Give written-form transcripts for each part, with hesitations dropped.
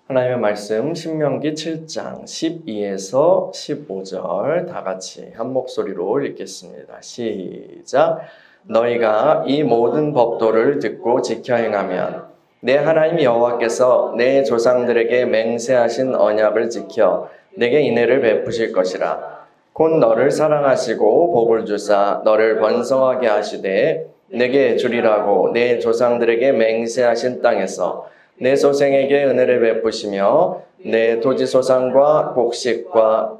하나님의 말씀 신명기 7장 12에서 15절 다 같이 한 목소리로 읽겠습니다. 시작. 너희가 이 모든 법도를 듣고 지켜 행하면 내 하나님 여호와께서 내 조상들에게 맹세하신 언약을 지켜 내게 인애를 베푸실 것이라. 곧 너를 사랑하시고 복을 주사 너를 번성하게 하시되 내게 주리라고 내 조상들에게 맹세하신 땅에서 내 소생에게 은혜를 베푸시며 내 토지소산과 곡식과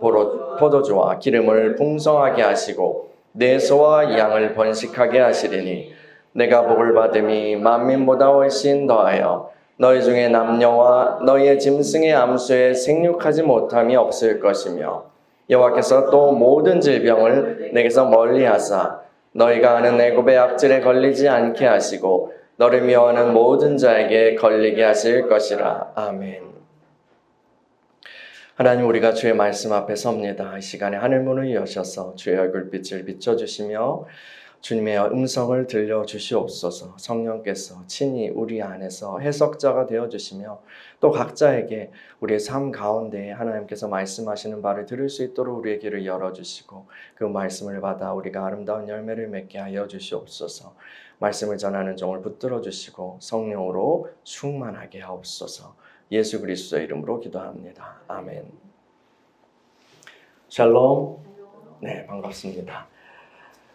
포도주와 기름을 풍성하게 하시고 내 소와 양을 번식하게 하시리니 내가 복을 받음이 만민보다 훨씬 더하여 너희 중에 남녀와 너희의 짐승의 암수에 생육하지 못함이 없을 것이며 여호와께서 또 모든 질병을 내게서 멀리하사 너희가 아는 애굽의 악질에 걸리지 않게 하시고 너를 미워하는 모든 자에게 걸리게 하실 것이라. 아멘. 하나님, 우리가 주의 말씀 앞에 섭니다. 이 시간에 하늘문을 여셔서 주의 얼굴빛을 비춰주시며 주님의 음성을 들려주시옵소서. 성령께서 친히 우리 안에서 해석자가 되어주시며 또 각자에게 우리의 삶 가운데 하나님께서 말씀하시는 바를 들을 수 있도록 우리의 귀를 열어주시고 그 말씀을 받아 우리가 아름다운 열매를 맺게 하여 주시옵소서. 말씀을 전하는 종을 붙들어 주시고 성령으로 충만하게 하옵소서. 예수 그리스도의 이름으로 기도합니다. 아멘. 샬롬. 네, 반갑습니다.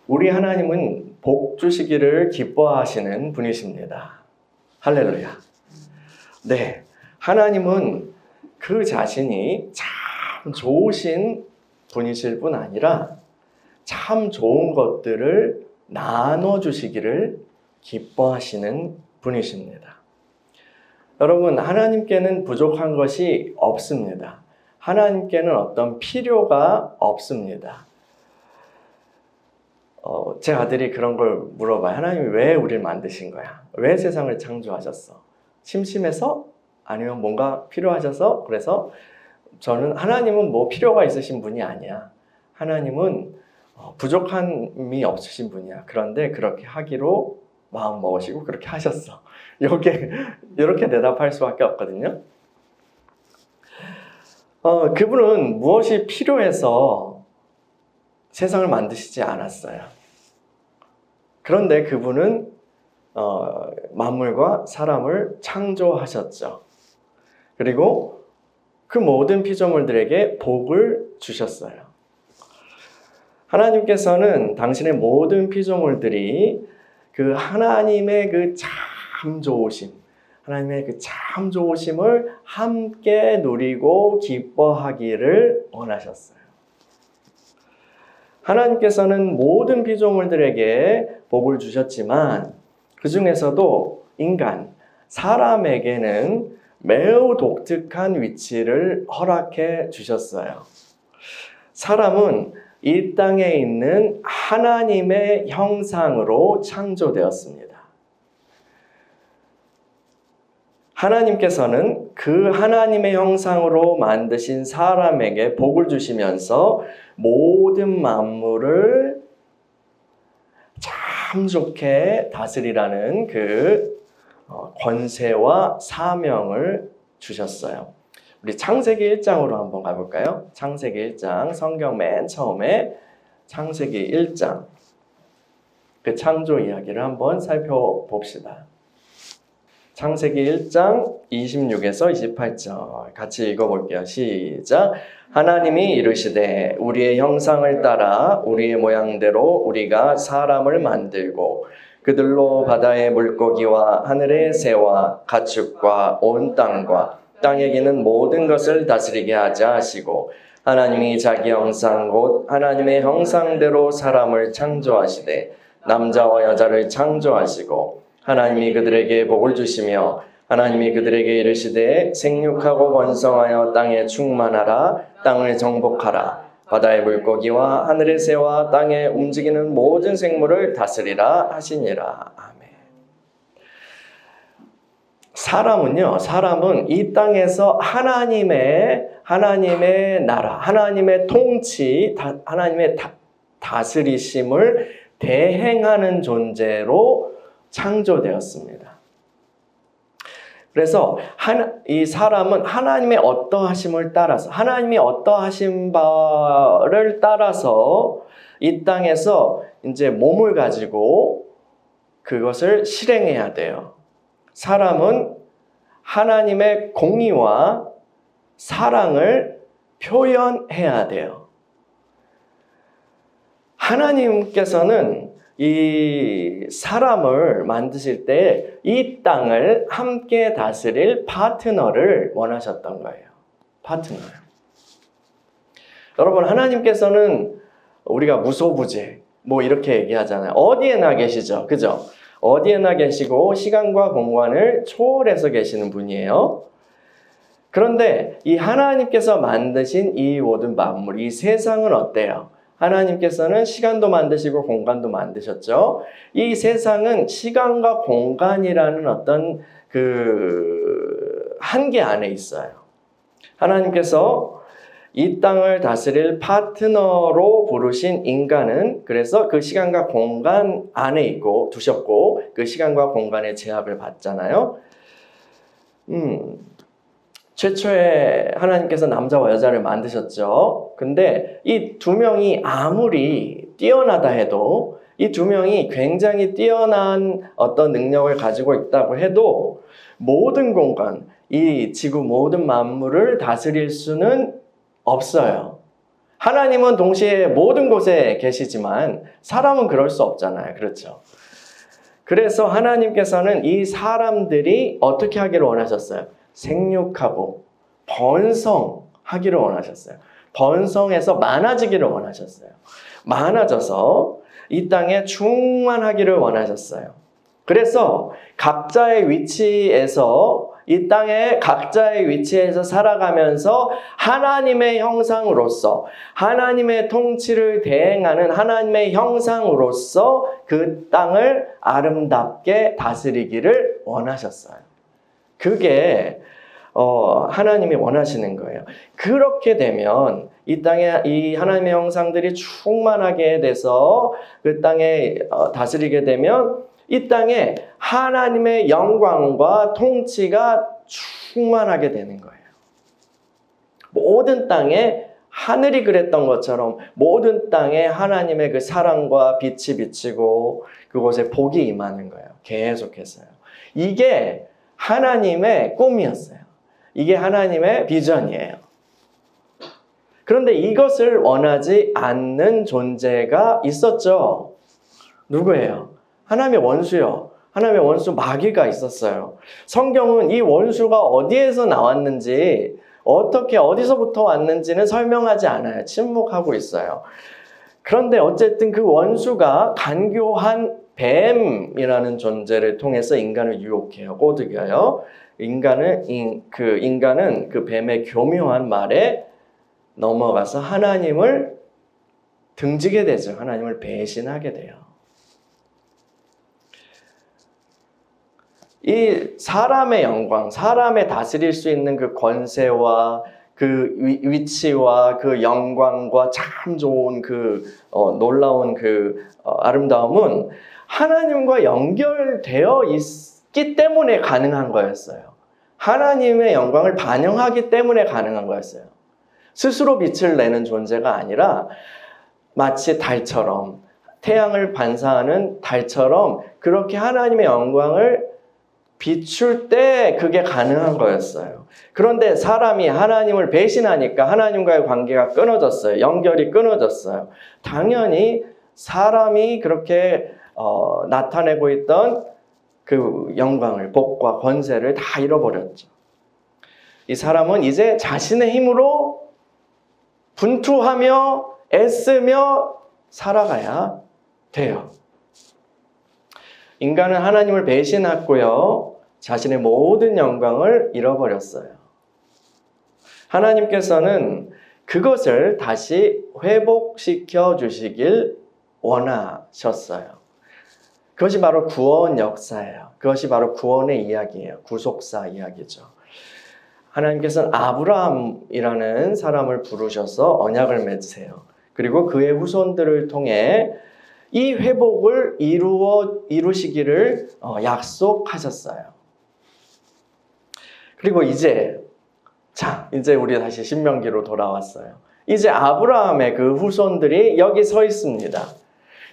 우리 하나님은 복 주시기를 기뻐하시는 분이십니다. 할렐루야. 네, 하나님은 그 자신이 참 좋으신 분이실 뿐 아니라 참 좋은 것들을 나눠주시기를 기뻐하시는 분이십니다. 여러분, 하나님께는 부족한 것이 없습니다. 하나님께는 어떤 필요가 없습니다. 제 아들이 그런 걸 물어봐요. 하나님이 왜 우리를 만드신 거야? 왜 세상을 창조하셨어? 심심해서? 아니면 뭔가 필요하셔서? 그래서 저는 하나님은 뭐 필요가 있으신 분이 아니야. 하나님은 부족함이 없으신 분이야. 그런데 그렇게 하기로 마음 먹으시고 그렇게 하셨어. 이렇게 대답할 수밖에 없거든요. 그분은 무엇이 필요해서 세상을 만드시지 않았어요. 그런데 그분은 만물과 사람을 창조하셨죠. 그리고 그 모든 피조물들에게 복을 주셨어요. 하나님께서는 당신의 모든 피조물들이 그 하나님의 그 참 좋으심, 하나님의 그 참 좋으심을 함께 누리고 기뻐하기를 원하셨어요. 하나님께서는 모든 피조물들에게 복을 주셨지만 그 중에서도 인간, 사람에게는 매우 독특한 위치를 허락해 주셨어요. 사람은 이 땅에 있는 하나님의 형상으로 창조되었습니다. 하나님께서는 그 하나님의 형상으로 만드신 사람에게 복을 주시면서 모든 만물을 참 좋게 다스리라는 그 권세와 사명을 주셨어요. 우리 창세기 1장으로 한번 가볼까요? 창세기 1장, 성경 맨 처음에 창세기 1장, 그 창조 이야기를 한번 살펴봅시다. 창세기 1장 26에서 28절 같이 읽어볼게요. 시작. 하나님이 이르시되 우리의 형상을 따라 우리의 모양대로 우리가 사람을 만들고 그들로 바다의 물고기와 하늘의 새와 가축과 온 땅과 땅에 기는 모든 것을 다스리게 하자 하시고 하나님이 자기 형상 곧 하나님의 형상대로 사람을 창조하시되 남자와 여자를 창조하시고 하나님이 그들에게 복을 주시며 하나님이 그들에게 이르시되 생육하고 번성하여 땅에 충만하라 땅을 정복하라 바다의 물고기와 하늘의 새와 땅에 움직이는 모든 생물을 다스리라 하시니라. 아멘. 사람은 이 땅에서 하나님의 나라, 하나님의 통치, 하나님의 다스리심을 대행하는 존재로 창조되었습니다. 그래서 이 사람은 하나님의 어떠하심을 따라서, 하나님이 어떠하신 바를 따라서 이 땅에서 이제 몸을 가지고 그것을 실행해야 돼요. 사람은 하나님의 공의와 사랑을 표현해야 돼요. 하나님께서는 이 사람을 만드실 때 이 땅을 함께 다스릴 파트너를 원하셨던 거예요. 파트너요. 여러분, 하나님께서는 우리가 무소부재 뭐 이렇게 얘기하잖아요. 어디에나 계시죠. 그죠? 어디에나 계시고 시간과 공간을 초월해서 계시는 분이에요. 그런데 이 하나님께서 만드신 이 모든 만물, 이 세상은 어때요? 하나님께서는 시간도 만드시고 공간도 만드셨죠. 이 세상은 시간과 공간이라는 어떤 그 한계 안에 있어요. 하나님께서 이 땅을 다스릴 파트너로 부르신 인간은 그래서 그 시간과 공간 안에 있고 두셨고 그 시간과 공간의 제압을 받잖아요. 최초에 하나님께서 남자와 여자를 만드셨죠. 근데 이 두 명이 아무리 뛰어나다 해도 이 두 명이 굉장히 뛰어난 어떤 능력을 가지고 있다고 해도 모든 공간, 이 지구 모든 만물을 다스릴 수는 없어요. 하나님은 동시에 모든 곳에 계시지만 사람은 그럴 수 없잖아요. 그렇죠? 그래서 하나님께서는 이 사람들이 어떻게 하기를 원하셨어요? 생육하고 번성하기를 원하셨어요. 번성해서 많아지기를 원하셨어요. 많아져서 이 땅에 충만하기를 원하셨어요. 그래서 각자의 위치에서 이 땅에 각자의 위치에서 살아가면서 하나님의 형상으로서 하나님의 통치를 대행하는 하나님의 형상으로서 그 땅을 아름답게 다스리기를 원하셨어요. 그게 하나님이 원하시는 거예요. 그렇게 되면 이 땅에 이 하나님의 형상들이 충만하게 돼서 그 땅에 다스리게 되면 이 땅에 하나님의 영광과 통치가 충만하게 되는 거예요. 모든 땅에 하늘이 그랬던 것처럼 모든 땅에 하나님의 그 사랑과 빛이 비치고 그곳에 복이 임하는 거예요. 계속해서요. 이게 하나님의 꿈이었어요. 이게 하나님의 비전이에요. 그런데 이것을 원하지 않는 존재가 있었죠. 누구예요? 하나님의 원수요. 하나님의 원수 마귀가 있었어요. 성경은 이 원수가 어디에서 나왔는지 어떻게 어디서부터 왔는지는 설명하지 않아요. 침묵하고 있어요. 그런데 어쨌든 그 원수가 간교한 뱀이라는 존재를 통해서 인간을 유혹해요. 꼬드겨요. 인간은 그 뱀의 교묘한 말에 넘어가서 하나님을 등지게 되죠. 하나님을 배신하게 돼요. 이 사람의 영광, 사람의 다스릴 수 있는 그 권세와 그 위치와 그 영광과 참 좋은 그 놀라운 그 아름다움은 하나님과 연결되어 있기 때문에 가능한 거였어요. 하나님의 영광을 반영하기 때문에 가능한 거였어요. 스스로 빛을 내는 존재가 아니라 마치 달처럼 태양을 반사하는 달처럼 그렇게 하나님의 영광을 비출 때 그게 가능한 거였어요. 그런데 사람이 하나님을 배신하니까 하나님과의 관계가 끊어졌어요. 연결이 끊어졌어요. 당연히 사람이 그렇게 나타내고 있던 그 영광을, 복과 권세를 다 잃어버렸죠. 이 사람은 이제 자신의 힘으로 분투하며 애쓰며 살아가야 돼요. 인간은 하나님을 배신했고요. 자신의 모든 영광을 잃어버렸어요. 하나님께서는 그것을 다시 회복시켜 주시길 원하셨어요. 그것이 바로 구원 역사예요. 그것이 바로 구원의 이야기예요. 구속사 이야기죠. 하나님께서는 아브라함이라는 사람을 부르셔서 언약을 맺으세요. 그리고 그의 후손들을 통해 이 회복을 이루시기를 약속하셨어요. 그리고 이제 우리 다시 신명기로 돌아왔어요. 이제 아브라함의 그 후손들이 여기 서 있습니다.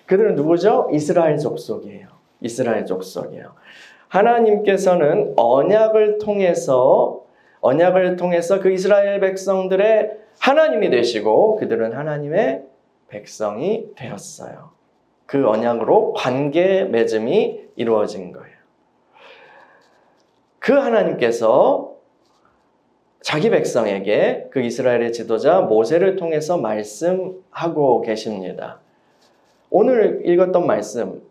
그들은 누구죠? 이스라엘 족속이에요. 이스라엘 족속이에요. 하나님께서는 언약을 통해서 그 이스라엘 백성들의 하나님이 되시고 그들은 하나님의 백성이 되었어요. 그 언약으로 관계 맺음이 이루어진 거예요. 그 하나님께서 자기 백성에게 그 이스라엘의 지도자 모세를 통해서 말씀하고 계십니다. 오늘 읽었던 말씀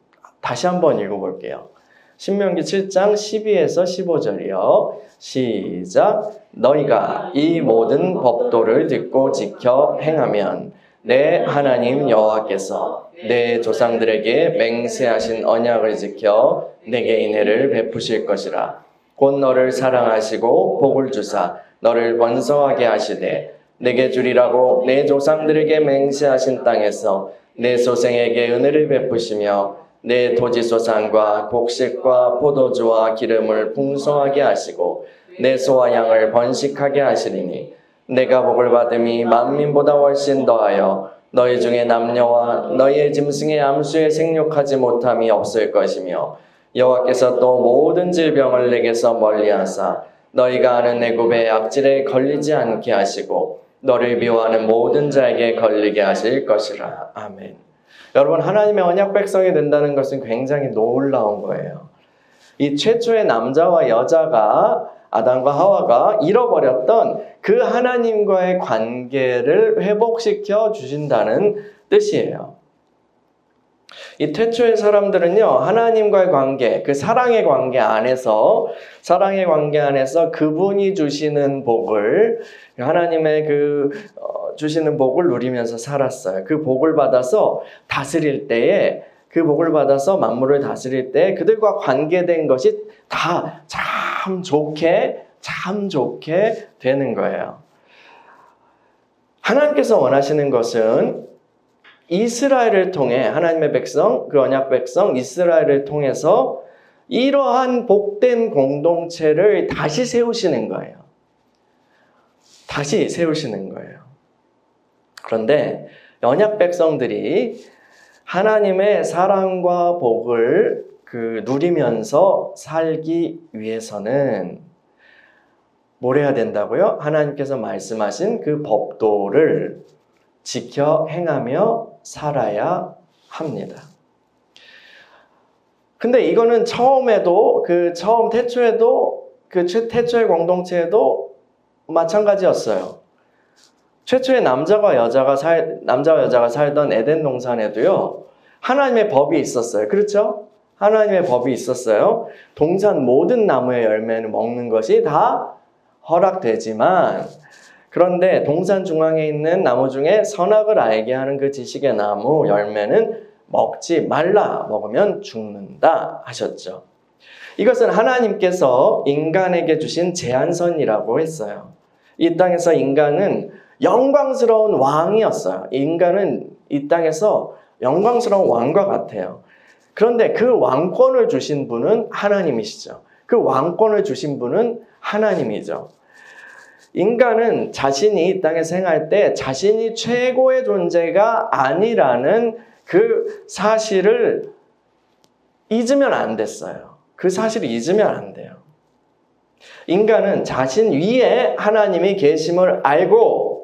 다시 한번 읽어볼게요. 신명기 7장 12에서 15절이요. 시작. 너희가 이 모든 법도를 듣고 지켜 행하면 내 하나님 여호와께서 내 조상들에게 맹세하신 언약을 지켜 내게 인애를 베푸실 것이라. 곧 너를 사랑하시고 복을 주사 너를 번성하게 하시되 내게 주리라고 내 조상들에게 맹세하신 땅에서 내 소생에게 은혜를 베푸시며 내 토지 소산과 곡식과 포도주와 기름을 풍성하게 하시고 내 소와 양을 번식하게 하시리니 내가 복을 받음이 만민보다 훨씬 더하여 너희 중에 남녀와 너희의 짐승의 암수에 생육하지 못함이 없을 것이며 여호와께서 또 모든 질병을 내게서 멀리하사 너희가 아는 애굽의 악질에 걸리지 않게 하시고 너를 미워하는 모든 자에게 걸리게 하실 것이라. 아멘. 여러분, 하나님의 언약 백성이 된다는 것은 굉장히 놀라운 거예요. 이 최초의 남자와 여자가 아담과 하와가 잃어버렸던 그 하나님과의 관계를 회복시켜 주신다는 뜻이에요. 이 태초의 사람들은요, 하나님과의 관계, 그 사랑의 관계 안에서 그분이 주시는 복을, 하나님의 주시는 복을 누리면서 살았어요. 그 복을 받아서 만물을 다스릴 때 그들과 관계된 것이 다 참 좋게 되는 거예요. 하나님께서 원하시는 것은 이스라엘을 통해 하나님의 백성, 그 언약 백성 이스라엘을 통해서 이러한 복된 공동체를 다시 세우시는 거예요. 그런데 언약 백성들이 하나님의 사랑과 복을 누리면서 살기 위해서는 뭘 해야 된다고요? 하나님께서 말씀하신 그 법도를 지켜 행하며 살아야 합니다. 근데 이거는 태초의 공동체에도 마찬가지였어요. 최초의 남자와 여자가 살던 에덴 동산에도요, 하나님의 법이 있었어요. 그렇죠? 하나님의 법이 있었어요. 동산 모든 나무의 열매는 먹는 것이 다 허락되지만, 그런데 동산 중앙에 있는 나무 중에 선악을 알게 하는 그 지식의 나무 열매는 먹지 말라. 먹으면 죽는다 하셨죠. 이것은 하나님께서 인간에게 주신 제한선이라고 했어요. 이 땅에서 인간은 영광스러운 왕이었어요. 인간은 이 땅에서 영광스러운 왕과 같아요. 그런데 그 왕권을 주신 분은 하나님이시죠. 그 왕권을 주신 분은 하나님이죠. 인간은 자신이 이 땅에 생활 때 자신이 최고의 존재가 아니라는 그 사실을 잊으면 안 됐어요. 그 사실을 잊으면 안 돼요. 인간은 자신 위에 하나님이 계심을 알고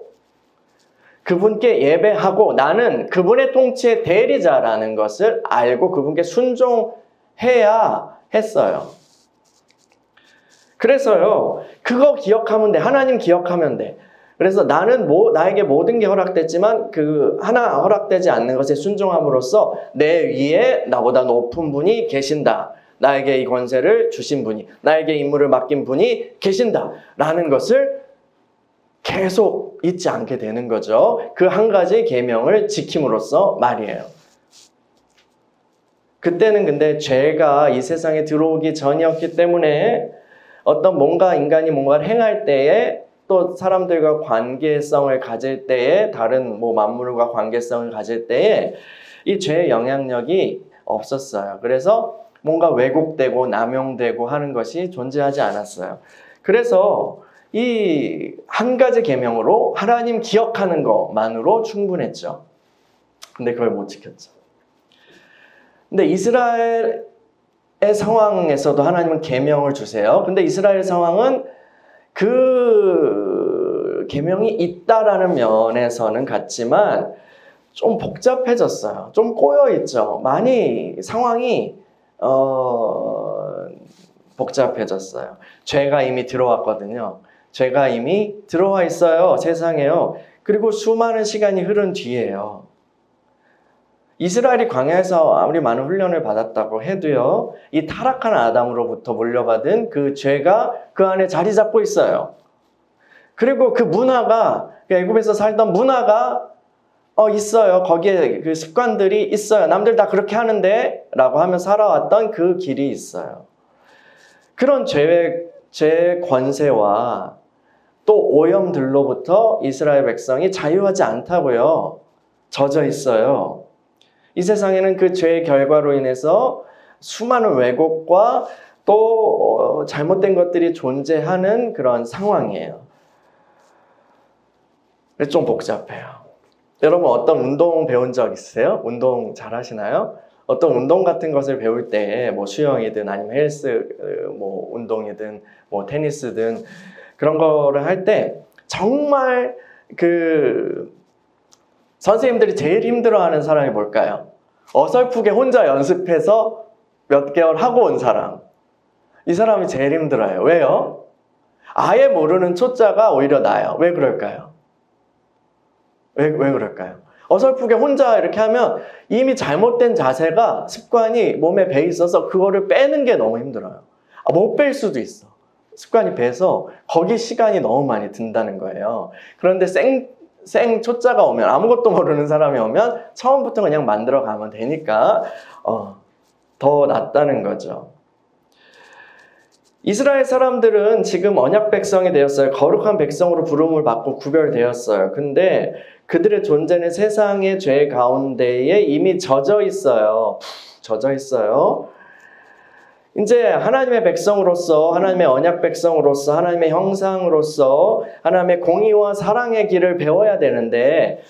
그분께 예배하고 나는 그분의 통치의 대리자라는 것을 알고 그분께 순종해야 했어요. 그래서요, 그거 기억하면 돼. 하나님 기억하면 돼. 그래서 나는 나에게 모든 게 허락됐지만 그 하나 허락되지 않는 것에 순종함으로써 내 위에 나보다 높은 분이 계신다. 나에게 이 권세를 주신 분이, 나에게 임무를 맡긴 분이 계신다. 라는 것을 계속 잊지 않게 되는 거죠. 그 한 가지 계명을 지킴으로써 말이에요. 그때는 근데 죄가 이 세상에 들어오기 전이었기 때문에 인간이 뭔가를 행할 때에 또 사람들과 관계성을 가질 때에 다른 만물과 관계성을 가질 때에 이 죄의 영향력이 없었어요. 그래서 뭔가 왜곡되고 남용되고 하는 것이 존재하지 않았어요. 그래서 이 한 가지 계명으로 하나님 기억하는 것만으로 충분했죠. 근데 그걸 못 지켰죠. 근데 이스라엘의 상황에서도 하나님은 계명을 주세요. 근데 이스라엘 상황은 그 계명이 있다라는 면에서는 같지만 좀 복잡해졌어요. 좀 꼬여있죠. 많이 상황이 복잡해졌어요. 죄가 이미 들어왔거든요. 죄가 이미 들어와 있어요. 세상에요. 그리고 수많은 시간이 흐른 뒤에요. 이스라엘이 광야에서 아무리 많은 훈련을 받았다고 해도요, 이 타락한 아담으로부터 물려받은 그 죄가 그 안에 자리 잡고 있어요. 그리고 그 문화가, 애굽에서 살던 문화가 있어요. 거기에 그 습관들이 있어요. 남들 다 그렇게 하는데 라고 하며 살아왔던 그 길이 있어요. 그런 죄의 권세와 또 오염들로부터 이스라엘 백성이 자유하지 않다고요. 젖어 있어요. 이 세상에는 그 죄의 결과로 인해서 수많은 왜곡과 또 잘못된 것들이 존재하는 그런 상황이에요. 그래서 좀 복잡해요. 여러분 어떤 운동 배운 적 있으세요? 운동 잘 하시나요? 어떤 운동 같은 것을 배울 때 뭐 수영이든 아니면 헬스 뭐 운동이든 뭐 테니스든 그런 거를 할 때 정말 그 선생님들이 제일 힘들어하는 사람이 뭘까요? 어설프게 혼자 연습해서 몇 개월 하고 온 사람. 이 사람이 제일 힘들어요. 왜요? 아예 모르는 초짜가 오히려 나아요. 왜 그럴까요? 왜 그럴까요? 어설프게 혼자 이렇게 하면 이미 잘못된 자세가 습관이 몸에 배 있어서 그거를 빼는 게 너무 힘들어요. 못 뺄 수도 있어. 습관이 배서 거기 시간이 너무 많이 든다는 거예요. 그런데 생 초짜가 오면, 아무것도 모르는 사람이 오면 처음부터 그냥 만들어 가면 되니까 더 낫다는 거죠. 이스라엘 사람들은 지금 언약 백성이 되었어요. 거룩한 백성으로 부름을 받고 구별되었어요. 근데 그들의 존재는 세상의 죄 가운데에 이미 젖어 있어요. 젖어 있어요. 이제 하나님의 백성으로서, 하나님의 언약 백성으로서, 하나님의 형상으로서 하나님의 공의와 사랑의 길을 배워야 되는데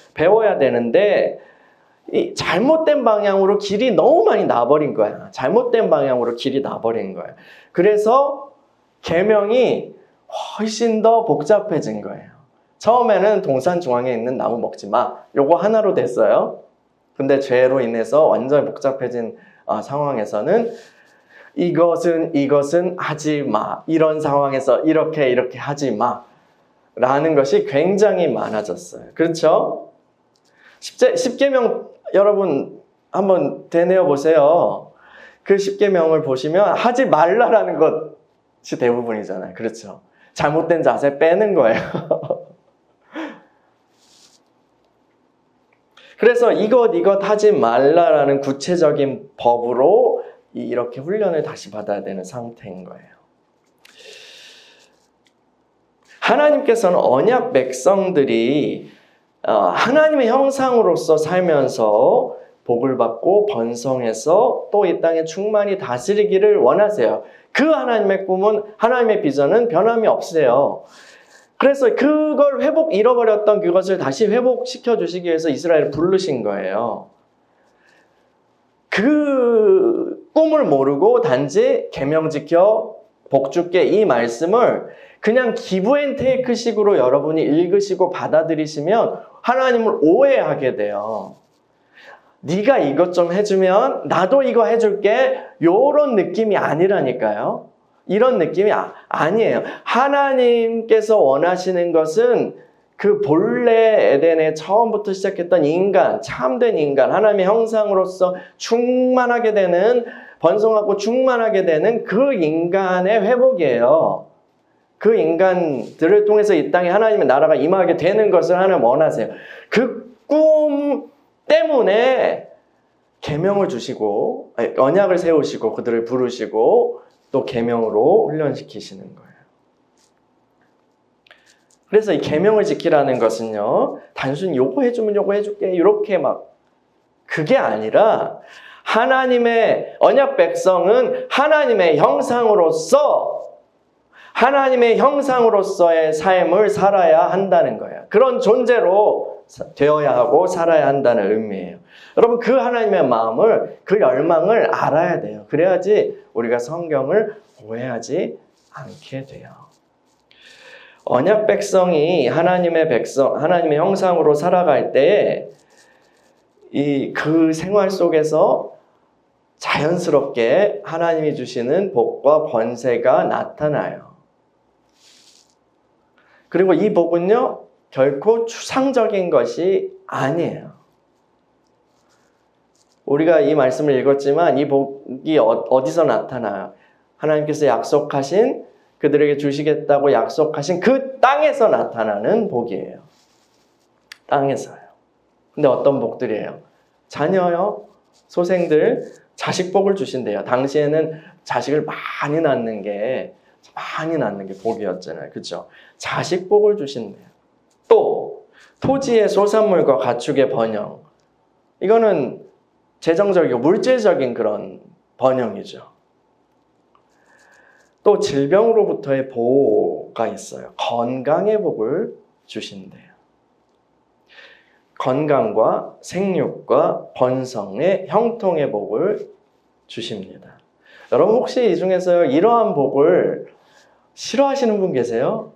이 잘못된 방향으로 길이 너무 많이 나버린 거야. 잘못된 방향으로 길이 나버린 거야. 그래서 계명이 훨씬 더 복잡해진 거예요. 처음에는 동산 중앙에 있는 나무 먹지 마. 요거 하나로 됐어요. 근데 죄로 인해서 완전히 복잡해진 상황에서는 이것은 하지 마. 이런 상황에서 이렇게 하지 마. 라는 것이 굉장히 많아졌어요. 그렇죠? 10계명 여러분 한번 되뇌어 보세요. 그 10계명을 보시면 하지 말라라는 것이 대부분이잖아요. 그렇죠? 잘못된 자세 빼는 거예요. 그래서 이것 하지 말라라는 구체적인 법으로 이렇게 훈련을 다시 받아야 되는 상태인 거예요. 하나님께서는 언약 백성들이 하나님의 형상으로서 살면서 복을 받고 번성해서 또 이 땅에 충만히 다스리기를 원하세요. 그 하나님의 꿈은, 하나님의 비전은 변함이 없어요. 그래서 그걸 잃어버렸던 그것을 다시 회복시켜 주시기 위해서 이스라엘을 부르신 거예요. 그 꿈을 모르고 단지 계명 지켜 복 줄게 이 말씀을 그냥 기브앤테이크 식으로 여러분이 읽으시고 받아들이시면 하나님을 오해하게 돼요. 네가 이것 좀 해주면 나도 이거 해줄게, 요런 느낌이 아니라니까요. 이런 느낌이 아니에요. 하나님께서 원하시는 것은 그 본래 에덴에 처음부터 시작했던 인간, 참된 인간, 하나님의 형상으로서 충만하게 되는, 번성하고 충만하게 되는 그 인간의 회복이에요. 그 인간들을 통해서 이 땅에 하나님의 나라가 임하게 되는 것을 하나님 원하세요. 그 꿈 때문에 계명을 주시고, 언약을 세우시고 그들을 부르시고 또 계명으로 훈련시키시는 거예요. 그래서 이 계명을 지키라는 것은요, 단순히 요거 해주면 요거 해줄게 이렇게 그게 아니라 하나님의 언약 백성은 하나님의 형상으로서 하나님의 형상으로서의 삶을 살아야 한다는 거예요. 그런 존재로 되어야 하고 살아야 한다는 의미예요. 여러분, 그 하나님의 마음을, 그 열망을 알아야 돼요. 그래야지 우리가 성경을 오해하지 않게 돼요. 언약 백성이 하나님의 형상으로 살아갈 때 그 생활 속에서 자연스럽게 하나님이 주시는 복과 권세가 나타나요. 그리고 이 복은요, 결코 추상적인 것이 아니에요. 우리가 이 말씀을 읽었지만 이 복이 어디서 나타나요? 하나님께서 약속하신, 그들에게 주시겠다고 약속하신 그 땅에서 나타나는 복이에요. 땅에서요. 근데 어떤 복들이에요? 자녀요, 소생들, 자식 복을 주신대요. 당시에는 자식을 많이 낳는 게 복이었잖아요. 그렇죠? 자식 복을 주신대요. 또 토지의 소산물과 가축의 번영. 이거는 재정적이고 물질적인 그런 번영이죠. 또 질병으로부터의 보호가 있어요. 건강의 복을 주신대요. 건강과 생육과 번성의 형통의 복을 주십니다. 여러분, 혹시 이 중에서 이러한 복을 싫어하시는 분 계세요?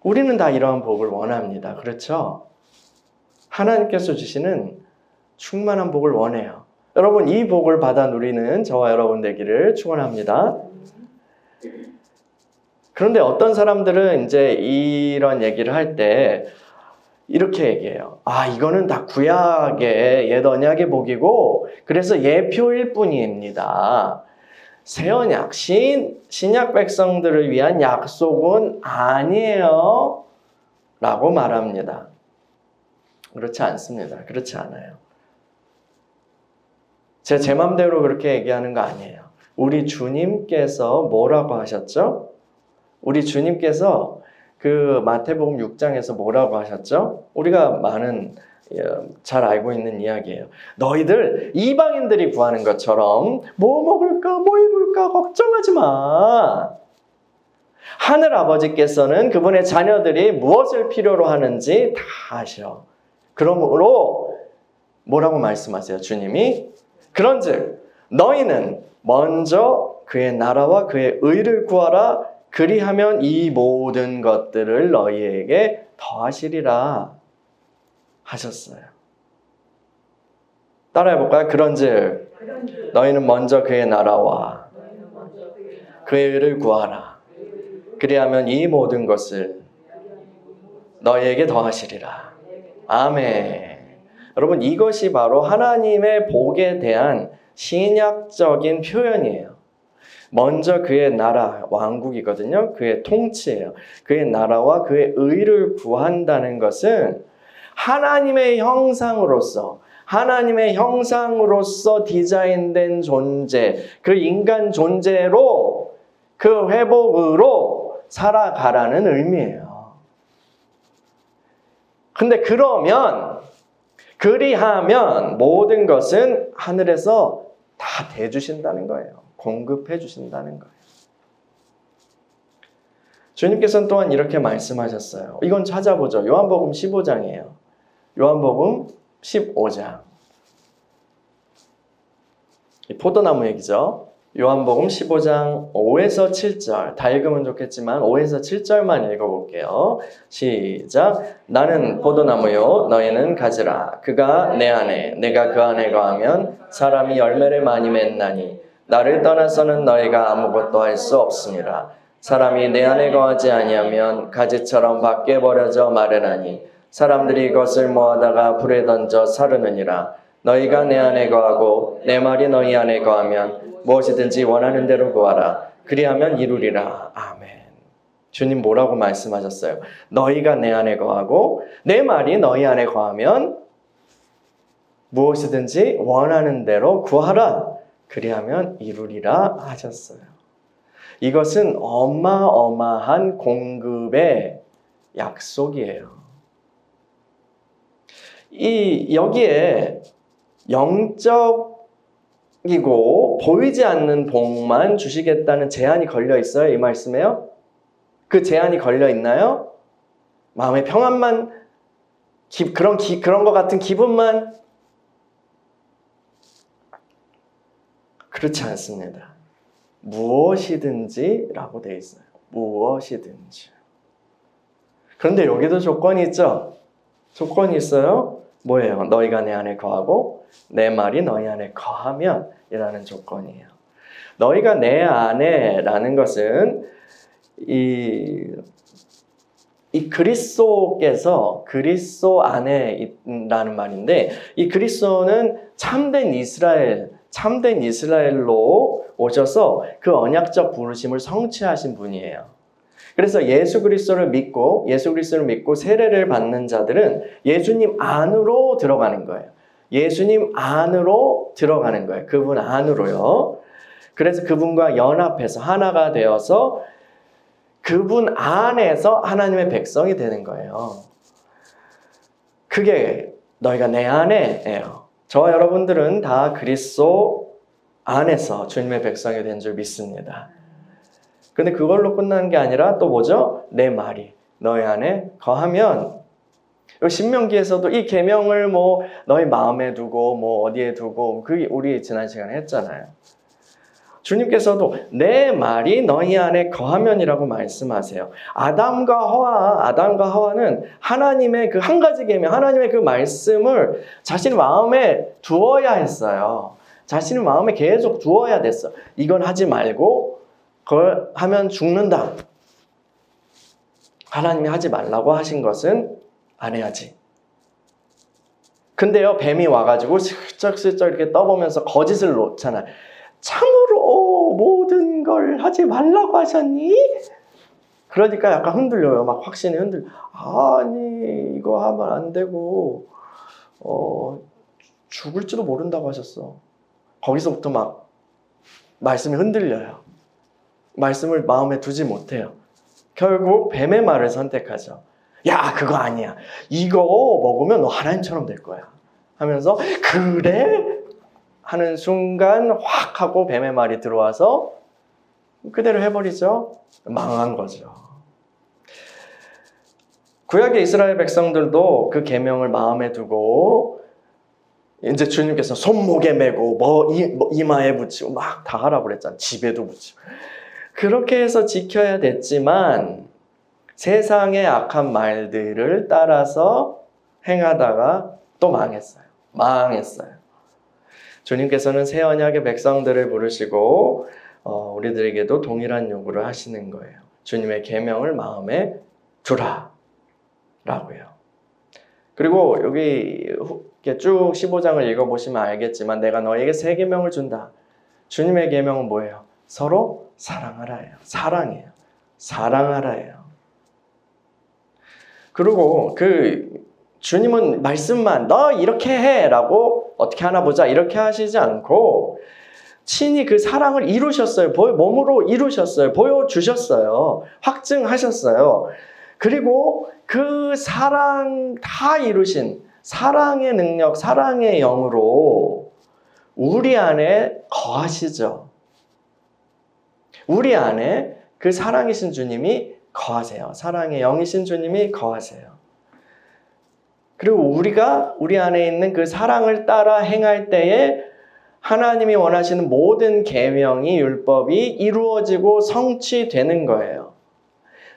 우리는 다 이러한 복을 원합니다. 그렇죠? 하나님께서 주시는 충만한 복을 원해요. 여러분, 이 복을 받아 누리는 저와 여러분 되기를 축원합니다. 그런데 어떤 사람들은 이제 이런 얘기를 할 때 이렇게 얘기해요. 이거는 다 구약의 옛 언약의 복이고 그래서 예표일 뿐입니다. 새 언약, 신약 백성들을 위한 약속은 아니에요 라고 말합니다. 그렇지 않습니다. 그렇지 않아요. 제 맘대로 그렇게 얘기하는 거 아니에요. 우리 주님께서 뭐라고 하셨죠? 우리 주님께서 그 마태복음 6장에서 뭐라고 하셨죠? 우리가 잘 알고 있는 이야기예요. 너희들 이방인들이 구하는 것처럼 뭐 먹을까 뭐 입을까 걱정하지 마. 하늘 아버지께서는 그분의 자녀들이 무엇을 필요로 하는지 다 아셔. 그러므로 뭐라고 말씀하세요? 주님이 그런즉 너희는 먼저 그의 나라와 그의 의를 구하라. 그리하면 이 모든 것들을 너희에게 더하시리라 하셨어요. 따라해볼까요? 그런즉 너희는 먼저 그의 나라와 그의 의를 구하라. 그리하면 이 모든 것을 너희에게 더하시리라. 아멘. 여러분, 이것이 바로 하나님의 복에 대한 신약적인 표현이에요. 먼저 그의 나라, 왕국이거든요. 그의 통치예요. 그의 나라와 그의 의를 구한다는 것은 하나님의 형상으로서 디자인된 존재, 그 인간 존재로 그 회복으로 살아가라는 의미예요. 근데 그리하면 모든 것은 하늘에서 다 대주신다는 거예요. 공급해 주신다는 거예요. 주님께서는 또한 이렇게 말씀하셨어요. 이건 찾아보죠. 요한복음 15장이에요. 요한복음 15장. 포도나무 얘기죠. 요한복음 15장 5에서 7절. 다 읽으면 좋겠지만 5에서 7절만 읽어볼게요. 시작. 나는 포도나무요 너희는 가지라. 그가 내 안에 내가 그 안에 거하면 사람이 열매를 많이 맺나니 나를 떠나서는 너희가 아무것도 할 수 없습니다. 사람이 내 안에 거하지 아니하면 가지처럼 밖에 버려져 마르나니 사람들이 이것을 모아다가 불에 던져 사르느니라. 너희가 내 안에 거하고 내 말이 너희 안에 거하면 무엇이든지 원하는 대로 구하라. 그리하면 이루리라. 아멘. 주님 뭐라고 말씀하셨어요? 너희가 내 안에 거하고 내 말이 너희 안에 거하면 무엇이든지 원하는 대로 구하라. 그리하면 이루리라 하셨어요. 이것은 어마어마한 공급의 약속이에요. 여기에 영적 이고 보이지 않는 복만 주시겠다는 제한이 걸려 있어요? 이 말씀에요? 그 제한이 걸려 있나요? 마음의 평안만, 그런 것 같은 기분만? 그렇지 않습니다. 무엇이든지라고 되어 있어요. 무엇이든지. 그런데 여기도 조건이 있죠? 조건이 있어요? 뭐예요? 너희가 내 안에 거하고 내 말이 너희 안에 거하면 이라는 조건이에요. 너희가 내 안에 라는 것은 이 그리스도께서 그리스도 안에 라는 말인데, 이 그리스도는 참된 이스라엘로 오셔서 그 언약적 부르심을 성취하신 분이에요. 그래서 예수 그리스도를 믿고 세례를 받는 자들은 예수님 안으로 들어가는 거예요. 예수님 안으로 들어가는 거예요. 그분 안으로요. 그래서 그분과 연합해서 하나가 되어서 그분 안에서 하나님의 백성이 되는 거예요. 그게 너희가 내 안에예요. 저와 여러분들은 다 그리스도 안에서 주님의 백성이 된 줄 믿습니다. 근데 그걸로 끝나는 게 아니라 또 뭐죠? 내 말이 너희 안에 거하면, 신명기에서도 이 계명을 뭐 너희 마음에 두고 뭐 어디에 두고, 그게 우리 지난 시간에 했잖아요. 주님께서도 내 말이 너희 안에 거하면이라고 말씀하세요. 아담과 하와는 하나님의 그 한 가지 계명, 하나님의 그 말씀을 자신의 마음에 두어야 했어요. 자신의 마음에 계속 두어야 됐어. 이건 하지 말고 그걸 하면 죽는다. 하나님이 하지 말라고 하신 것은 안 해야지. 근데요, 뱀이 와가지고 슬쩍슬쩍 이렇게 떠보면서 거짓을 놓잖아요. 참으로 모든 걸 하지 말라고 하셨니? 그러니까 약간 흔들려요. 막 확신이 흔들려. 아니, 이거 하면 안 되고, 죽을지도 모른다고 하셨어. 거기서부터 막 말씀이 흔들려요. 말씀을 마음에 두지 못해요. 결국 뱀의 말을 선택하죠. 야, 그거 아니야. 이거 먹으면 너 하나님처럼 될 거야. 하면서 그래? 하는 순간 확 하고 뱀의 말이 들어와서 그대로 해버리죠. 망한 거죠. 구약의 이스라엘 백성들도 그 계명을 마음에 두고 이제 주님께서 손목에 메고 이마에 붙이고 막 다 하라고 그랬잖아요. 집에도 붙이고. 그렇게 해서 지켜야 됐지만 세상의 악한 말들을 따라서 행하다가 또 망했어요. 주님께서는 새 언약의 백성들을 부르시고 우리들에게도 동일한 요구를 하시는 거예요. 주님의 계명을 마음에 두라 라고요. 그리고 여기 쭉 15장을 읽어보시면 알겠지만 내가 너에게 새 계명을 준다. 주님의 계명은 뭐예요? 서로 사랑하라예요. 사랑하라예요. 그리고 주님은 말씀만 너 이렇게 해라고 어떻게 하나 보자 이렇게 하시지 않고 친히 그 사랑을 이루셨어요. 몸으로 이루셨어요. 보여주셨어요. 확증하셨어요. 그리고 그 사랑 다 이루신 사랑의 능력, 사랑의 영으로 우리 안에 거하시죠. 우리 안에 그 사랑이신 주님이 거하세요. 사랑의 영이신 주님이 거하세요. 그리고 우리가 우리 안에 있는 그 사랑을 따라 행할 때에 하나님이 원하시는 모든 계명이 율법이 이루어지고 성취되는 거예요.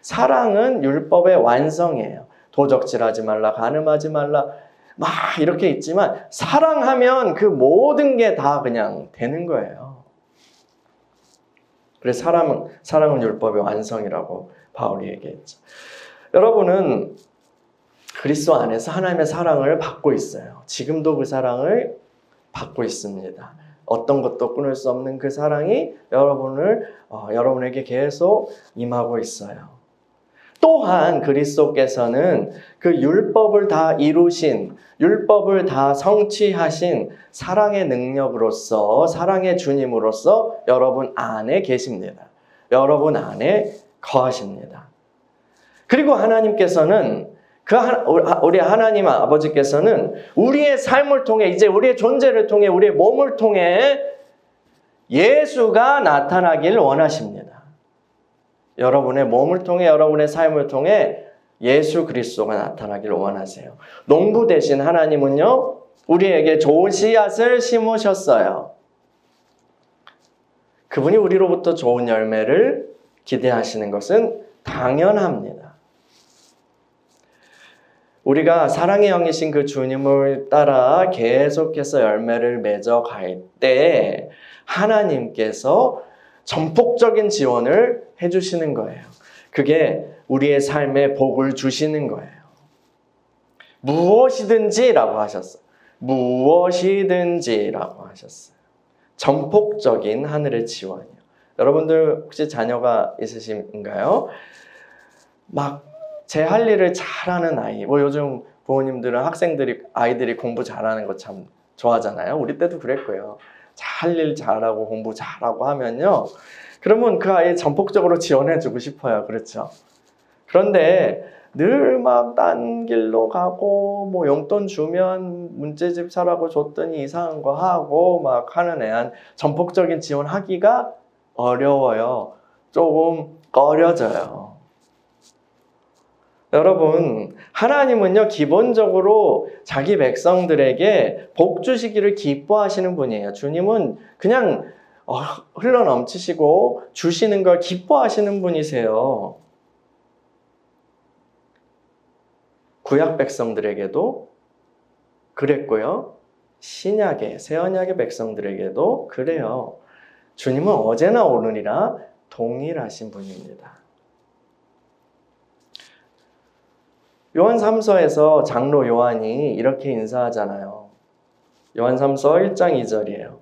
사랑은 율법의 완성이에요. 도적질하지 말라, 간음하지 말라 막 이렇게 있지만 사랑하면 그 모든 게 다 그냥 되는 거예요. 그래서 사랑은 율법의 완성이라고 바울이 얘기했죠. 여러분은 그리스도 안에서 하나님의 사랑을 받고 있어요. 지금도 그 사랑을 받고 있습니다. 어떤 것도 끊을 수 없는 그 사랑이 여러분에게 계속 임하고 있어요. 또한 그리스도께서는 그 율법을 다 이루신, 율법을 다 성취하신 사랑의 능력으로서, 사랑의 주님으로서 여러분 안에 계십니다. 여러분 안에 거하십니다. 그리고 하나님께서는 우리 하나님 아버지께서는 우리의 삶을 통해, 이제 우리의 존재를 통해, 우리의 몸을 통해 예수가 나타나길 원하십니다. 여러분의 몸을 통해 여러분의 삶을 통해 예수 그리스도가 나타나길 원하세요. 농부 대신 하나님은요, 우리에게 좋은 씨앗을 심으셨어요. 그분이 우리로부터 좋은 열매를 기대하시는 것은 당연합니다. 우리가 사랑의 영이신 그 주님을 따라 계속해서 열매를 맺어 갈 때 하나님께서 전폭적인 지원을 해주시는 거예요. 그게 우리의 삶에 복을 주시는 거예요. 무엇이든지라고 하셨어요. 무엇이든지라고 하셨어요. 전폭적인 하늘의 지원이요. 여러분들 혹시 자녀가 있으신가요? 막 제 할 일을 잘하는 아이, 뭐 요즘 부모님들은 아이들이 공부 잘하는 거 참 좋아하잖아요. 우리 때도 그랬고요. 할 일 잘하고 공부 잘하고 하면요, 그러면 그 아이 전폭적으로 지원해주고 싶어요. 그렇죠? 그런데 늘 막 딴 길로 가고 뭐 용돈 주면 문제집 사라고 줬더니 이상한 거 하고 막 하는 애한 전폭적인 지원하기가 어려워요. 조금 꺼려져요. 여러분, 하나님은요, 기본적으로 자기 백성들에게 복 주시기를 기뻐하시는 분이에요. 주님은 그냥 흘러 넘치시고 주시는 걸 기뻐하시는 분이세요. 구약 백성들에게도 그랬고요. 신약의, 새 언약의 백성들에게도 그래요. 주님은 어제나 오늘이나 동일하신 분입니다. 요한 3서에서 장로 요한이 이렇게 인사하잖아요. 요한 3서 1장 2절이에요.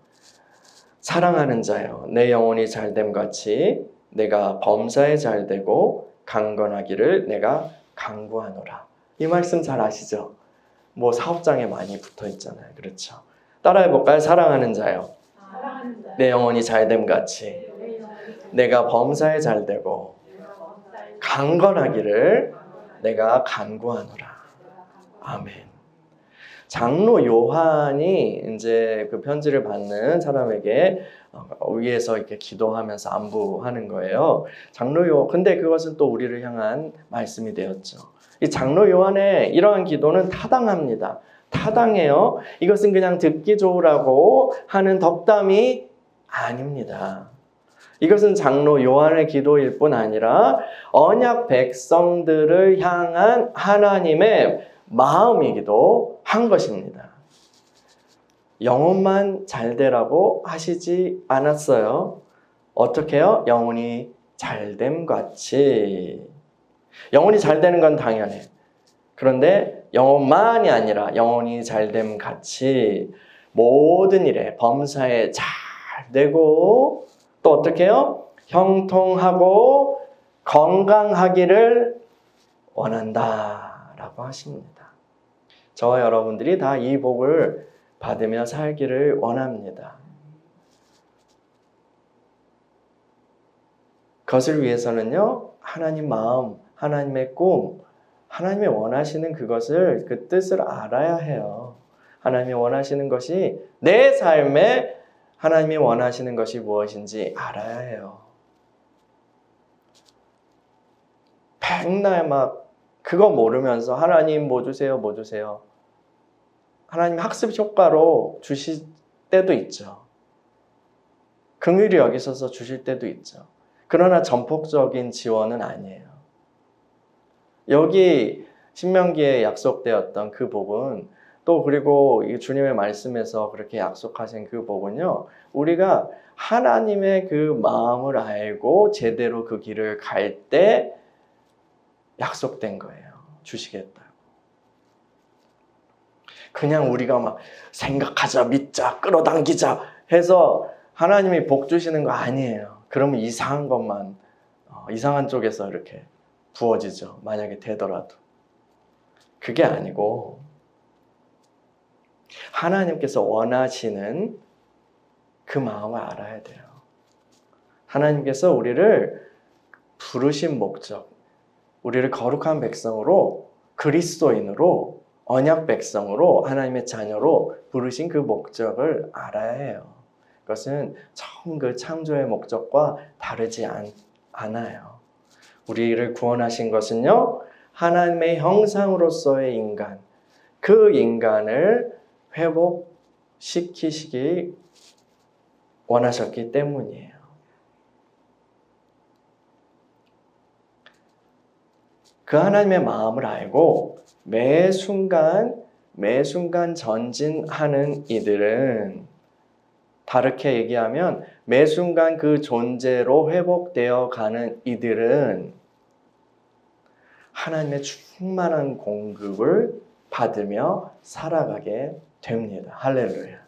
사랑하는 자여, 내 영혼이 잘됨 같이 내가 범사에 잘되고 강건하기를 내가 간구하노라. 이 말씀 잘 아시죠? 뭐 사업장에 많이 붙어 있잖아요. 그렇죠? 따라해 볼까요? 사랑하는 자여, 내 영혼이 잘됨 같이 내가 범사에 잘되고 강건하기를 내가 간구하노라. 아멘. 장로 요한이 이제 그 편지를 받는 사람에게 위에서 이렇게 기도하면서 안부하는 거예요. 근데 그것은 또 우리를 향한 말씀이 되었죠. 이 장로 요한의 이러한 기도는 타당합니다. 타당해요. 이것은 그냥 듣기 좋으라고 하는 덕담이 아닙니다. 이것은 장로 요한의 기도일 뿐 아니라 언약 백성들을 향한 하나님의 마음이기도 한 것입니다. 영혼만 잘되라고 하시지 않았어요. 어떻게 해요? 영혼이 잘됨 같이. 영혼이 잘되는 건 당연해. 그런데 영혼만이 아니라 영혼이 잘됨 같이 모든 일에 범사에 잘되고 또 어떻게 해요? 형통하고 건강하기를 원한다라고 하십니다. 저와 여러분들이 다 이 복을 받으며 살기를 원합니다. 그것을 위해서는요, 하나님 마음, 하나님의 꿈, 하나님이 원하시는 그것을, 그 뜻을 알아야 해요. 하나님이 원하시는 것이 내 삶에 하나님이 원하시는 것이 무엇인지 알아야 해요. 백날 막 그거 모르면서 하나님 뭐 주세요, 뭐 주세요. 하나님 학습 효과로 주실 때도 있죠. 긍휼히 여기셔서 주실 때도 있죠. 그러나 전폭적인 지원은 아니에요. 여기 신명기에 약속되었던 그 복은 또 그리고 이 주님의 말씀에서 그렇게 약속하신 그 복은요, 우리가 하나님의 그 마음을 알고 제대로 그 길을 갈 때 약속된 거예요. 주시겠다고. 그냥 우리가 막 생각하자, 믿자, 끌어당기자 해서 하나님이 복 주시는 거 아니에요. 그러면 이상한 것만, 이상한 쪽에서 이렇게 부어지죠. 만약에 되더라도. 그게 아니고 하나님께서 원하시는 그 마음을 알아야 돼요. 하나님께서 우리를 부르신 목적, 우리를 거룩한 백성으로, 그리스도인으로, 언약 백성으로, 하나님의 자녀로 부르신 그 목적을 알아야 해요. 것은 처음 그 창조의 목적과 다르지 않아요. 우리를 구원하신 것은요, 하나님의 형상으로서의 인간, 그 인간을 회복시키시기 원하셨기 때문이에요. 그 하나님의 마음을 알고 매 순간 전진하는 이들은, 다르게 얘기하면 매 순간 그 존재로 회복되어 가는 이들은 하나님의 충만한 공급을 받으며 살아가게 됩니다. 할렐루야.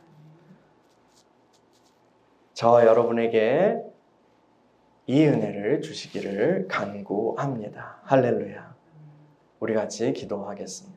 저와 여러분에게 이 은혜를 주시기를 간구합니다. 할렐루야. 우리 같이 기도하겠습니다.